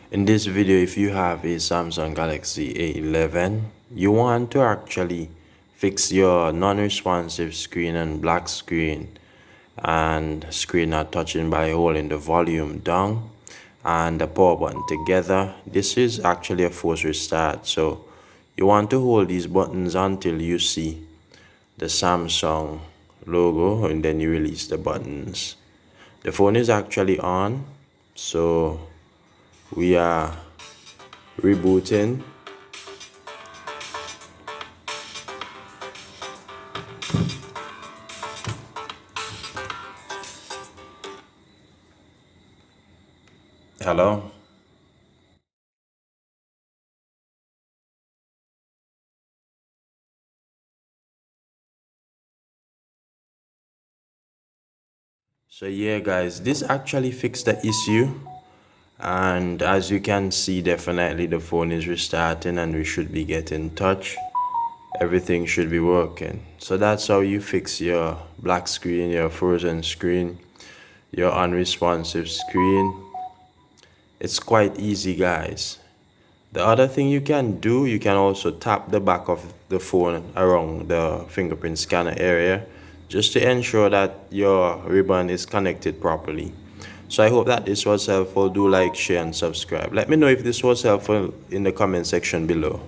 In this video, if you have a Samsung Galaxy A11, you want to actually fix your non-responsive screen and black screen and screen not touching by holding the volume down and the power button together. This is actually a force restart, so you want to hold these buttons until you see the Samsung logo and then you release the buttons. The phone is actually on, so we are rebooting. Hello. So yeah guys, this actually fixed the issue, and as you can see, definitely the phone is restarting and we should be getting touch. Everything should be working. So that's how you fix your black screen, your frozen screen, your unresponsive screen. It's quite easy guys. The other thing you can do, you can also tap the back of the phone around the fingerprint scanner area just to ensure that your ribbon is connected properly. So I hope that this was helpful. Do like, share and subscribe. Let me know if this was helpful in the comment section below.